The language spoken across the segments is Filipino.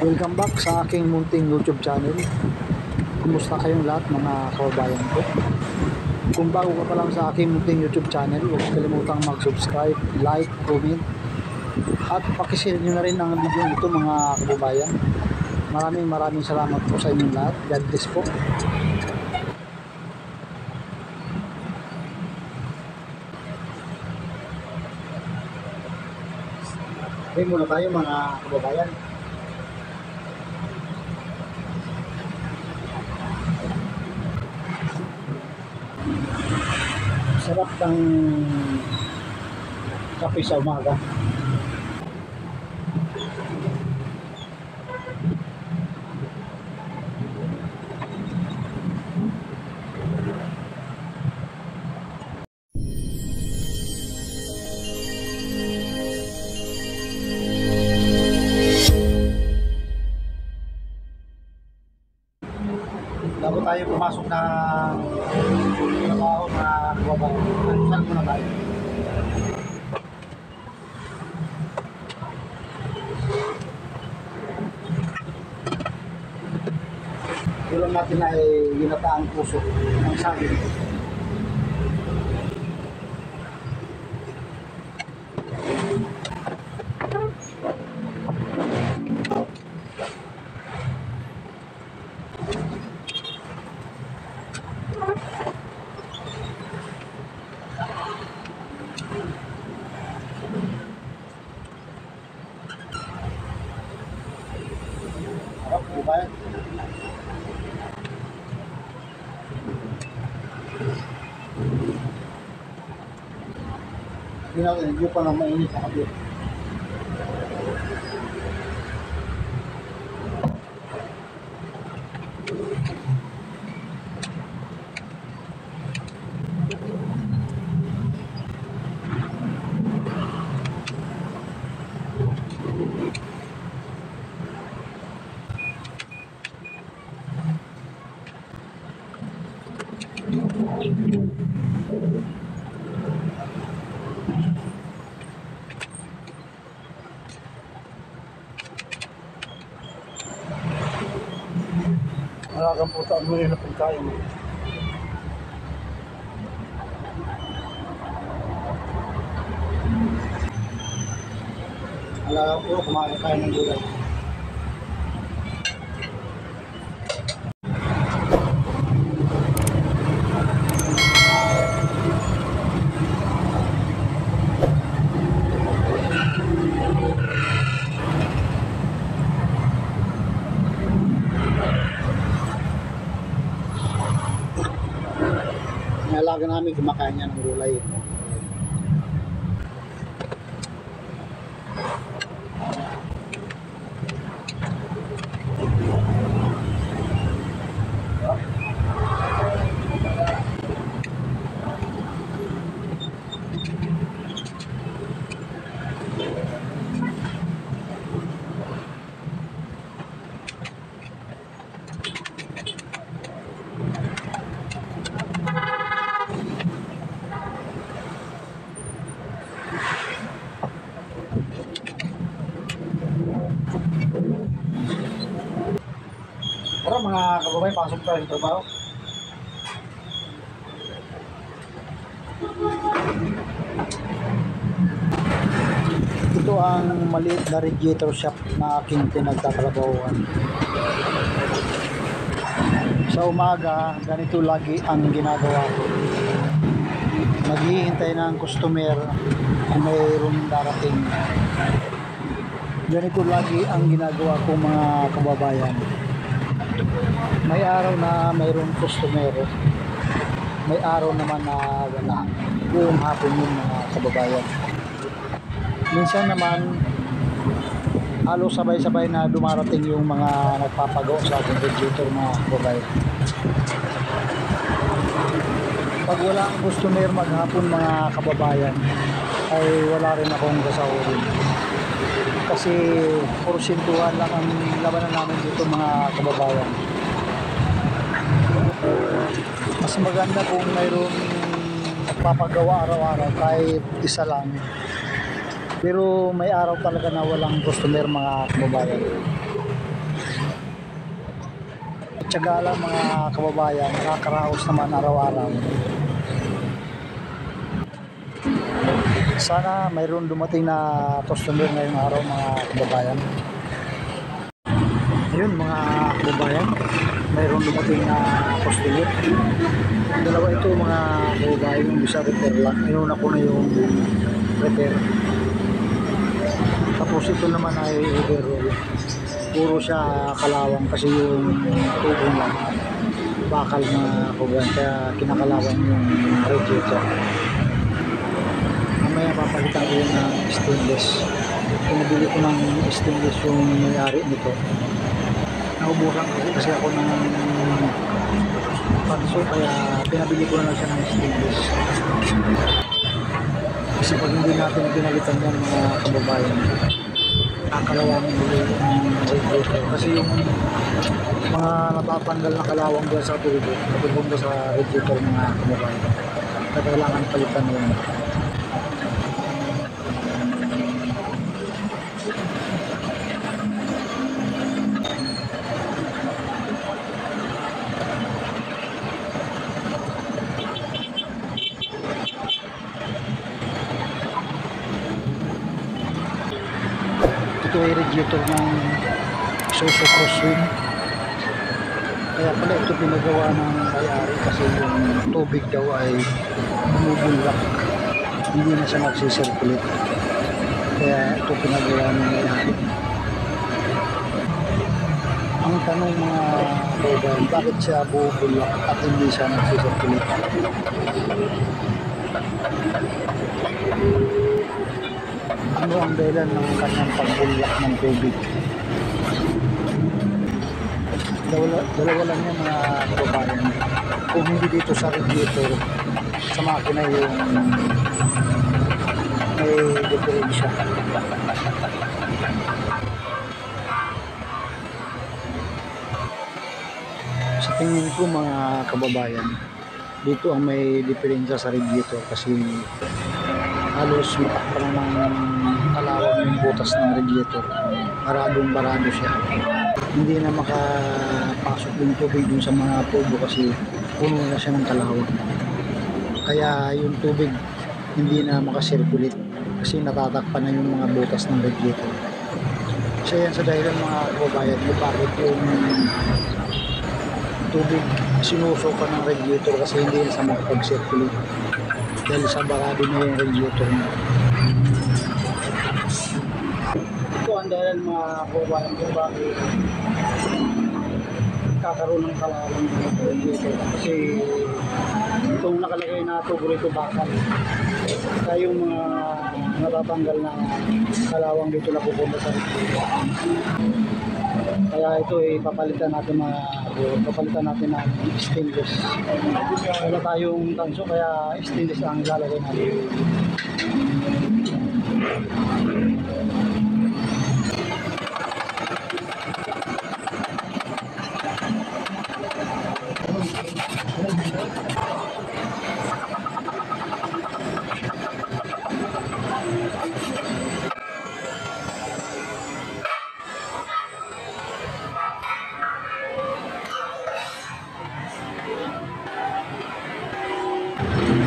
Welcome back sa aking munting YouTube channel. Kumusta kayong lahat mga kababayan ko? Kung bago ka pa lang sa aking munting YouTube channel, huwag kalimutang mag-subscribe, like, comment at pakishare nyo na rin ang video ito mga kababayan. Maraming salamat po sa inyong lahat. God bless po. Okay, muna tayo mga kababayan. Sarap ng kape sa umaga. Bago tayo pumasok na trabaho na kababayan, saan muna tayo? Ulam natin ay ginataang puso ng saging. Diba? Hindi pa lang mainit sa kabit. Malagang puta ang muli na pagkain. Malagang po kumain tayo ng gulay. Alaga namin kumakain niya ng gulay. Tara mga kababayan, pasok tayo sa trabaho. Ito ang maliit na radiator shop na aking pinagtatrabahuan. Sa umaga, ganito lagi ang ginagawa ko. Naghihintay ng customer kung mayroong darating. Ganito lagi ang ginagawa ko mga kababayan. May araw na mayroong customer, may araw naman na wala. Buong hapon yun mga kababayan. Minsan naman halos sabay-sabay na dumarating yung mga nagpapagawa sa ating radiator mga kababayan. Pag wala ang customer maghapon mga kababayan ay wala rin akong kasahurin. Kasi porsintuhan lang ang labanan namin dito mga kababayan. Mas maganda kung mayroong nagpapagawa araw-araw kahit isa lang. Pero may araw talaga na walang customer mga kababayan. Tiyaga lang mga kababayan, nakakaraos naman araw-araw. Sana mayroon dumating na customer ngayong araw mga kababayan. Ayun mga kababayan, mayroon dumating na customer. Dalawa ito mga kababayan, yung isa repair lang. Inuna ko na yung repair. Tapos ito naman ay overall. Puro siya kalawang kasi yung tubong lang. Bakal na kababayan, kaya kinakalawang yung radiator. Mamaya papalitan ko yun ng stainless. Pinabili ko ng stainless yung may-ari nito. Naubusan kasi ako ng panso, kaya pinabili ko na lang siya ng stainless. Kasi pag hindi natin pinalitan yan mga kababayan, kakalawangin ulit yung radiator. Kasi yung mga natatanggal na kalawang dyan sa tubo, napupunta sa radiator mga kababayan. Kailangan palitan yun. Ito ay radiator ng Isuzu Crosswind. Kaya pala ito pinagawa ng may-ari kasi yung tubig daw ay bumubulak, hindi na siya magsisirculate. Kaya ito pinagawa ng may-ari. Ang tanong mga kababayan, bakit siya bumubulak at hindi siya magsisirculate? Ano ang dahilan ng kanyang pagbulak ng tubig? Dalawa lang yan mga kababayan. Kung hindi dito sa radiator, sa makina yung may diferensya. Sa tingin ko mga kababayan, dito ang may diferensya sa radiator kasi halos matakpan ng kalawang yung butas ng radiator. Barado siya. Hindi na makapasok yung tubig dun sa mga tubo kasi puno na siya ng kalawang. Kaya yung tubig hindi na makasirculate kasi natatakpan na yung mga butas ng radiator. Kasi yan sa dahilan mga kababayan kung bakit yung tubig sinusukan ng radiator kasi hindi na sa makapag-circulate. Dahil sa barado na yung radiator mo. Ito ang dahil mga kababayan kung bakit kakaroon ng kalawang ng radiator. Kasi itong nakalagay na tubo rito bakal. Kaya yung mga natatanggal na kalawang dito na pupunta sa radiator. Kaya ito ay papalitan natin ng stainless. Wala tayong tanso kaya stainless ang ilalagay natin.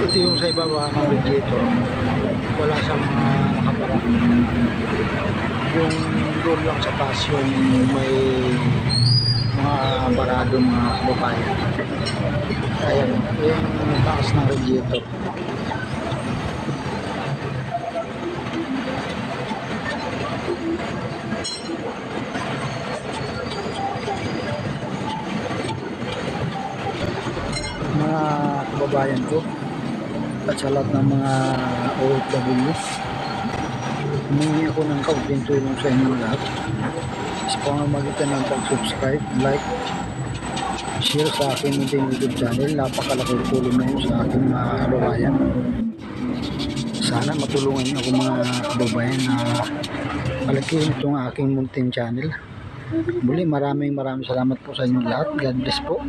Ito yung sa ibaba ng radiator, wala siyang nakapara. Yung doon lang sa taas yung may mga barado mga kababayan. Ayan, yung taas ng radiator. Mga kababayan ko at sa lahat ng mga OFW, humingi ako ng kaunting tulong sa inyo lahat sa pamamagitan ng pag-subscribe, like, share sa aking munting YouTube channel. Napakalaking tulong na yun sa aking mga kababayan. Sana matulungan niyo ako mga kababayan na palakihin itong aking munting channel. Muli maraming salamat po sa inyong lahat. God bless po.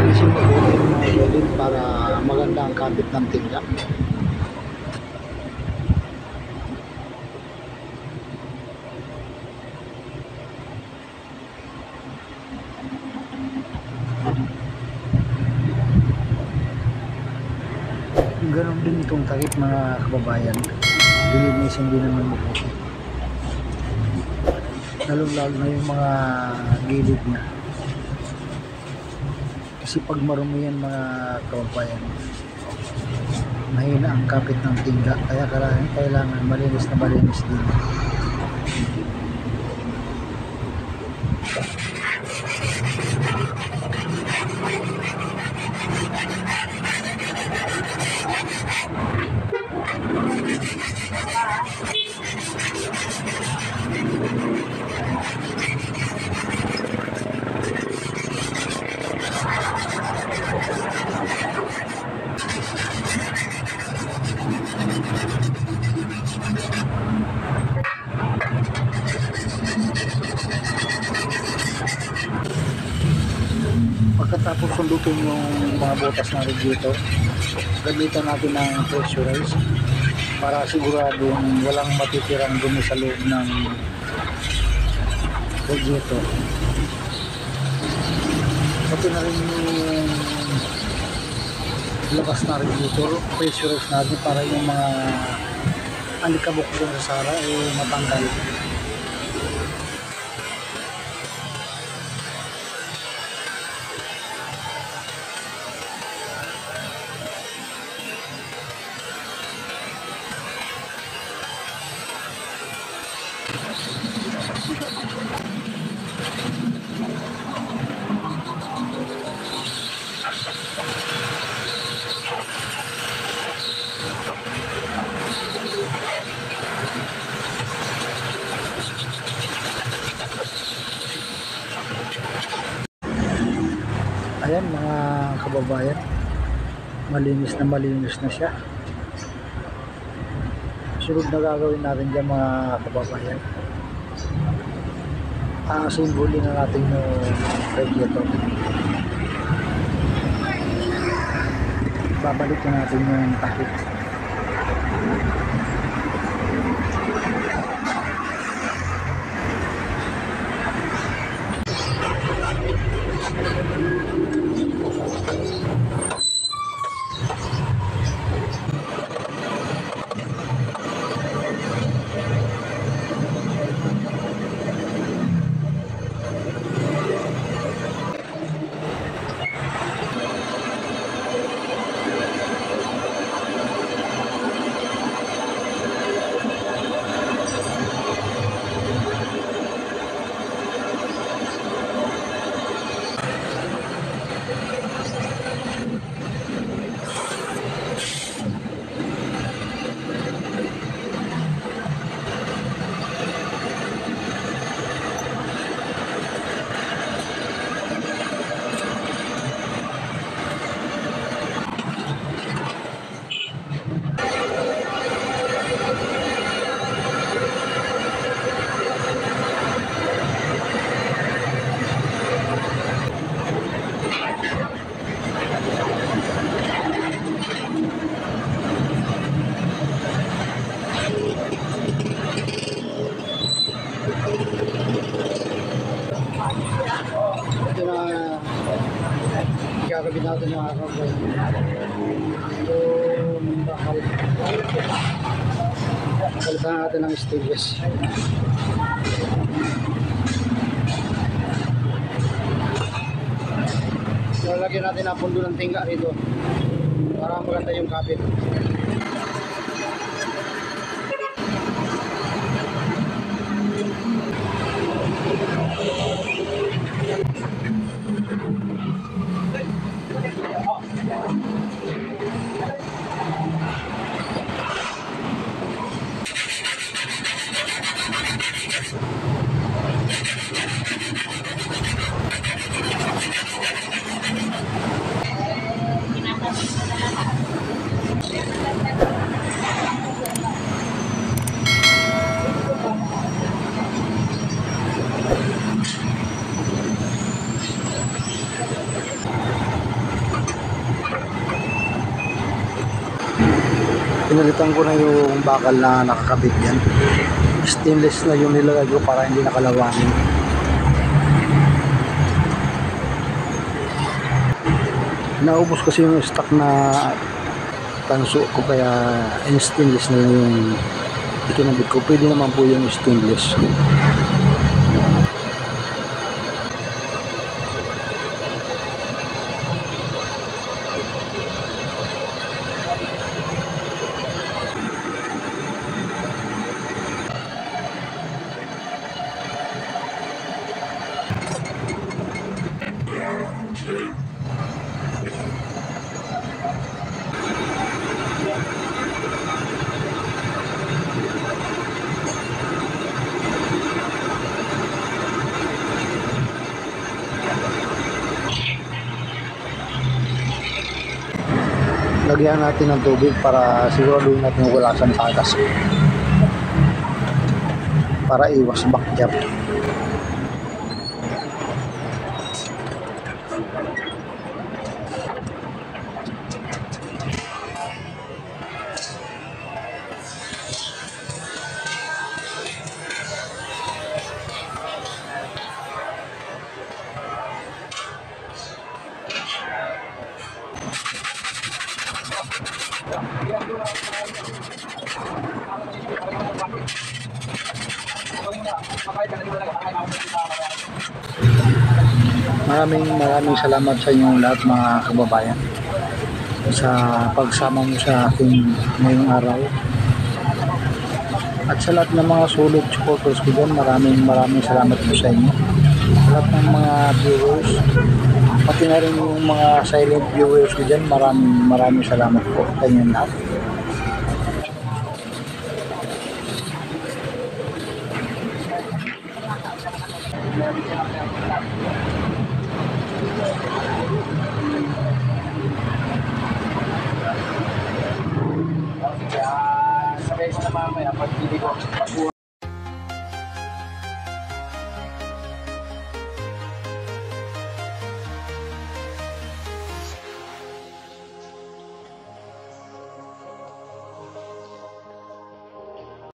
Ayusin mo po yung mga gilid para maganda ang kapit ng tingga. Ganon din itong takip mga kababayan, dilinisin din naman mabuti, lalong-lalo na yung mga gilid niya, kasi pag marumi yan mga kababayan, mahina ang kapit ng tingga, kaya kailangan malinis na malinis din. Pagkatapos sundutin yung mga butas na radiator, gamitan natin ng pressurize para siguradong walang matitirang dumi sa loob ng radiator. Pati na rin yung labas na radiator, pressurize natin para yung mga alikabok doon sa sara matanggal. Ayan mga kababayan, malinis na siya. Sunod na gagawin natin dyan mga kababayan, asimbuli na natin yung radiator. Babalik na natin yung takip. Ikakabit natin yung araw ko. Yung bakal. Palitan natin ng stainless. Lalagyan natin ang pundo ng tingga rito para maganda yung kapit. Pinalitan ko na yung bakal na nakakabit yan. Stainless na yung nilagay ko para hindi nakalawangin. Naubos kasi yung stock na tanso ko, kaya stainless na lang yung ikinabit ko. Pwede naman po yung stainless. Lagyan natin ng tubig para siguraduhin natin wala siyang tagas para iwas backjump. Maraming salamat sa inyong lahat mga kababayan sa pagsama mo sa akin ngayong araw, at sa lahat ng mga solid supporters ko dyan. Maraming salamat po sa inyo, sa lahat ng mga viewers, pati na rin yung mga silent viewers ko dyan. Maraming salamat po sa inyong lahat. Sabay ko na mamaya pag hindi ko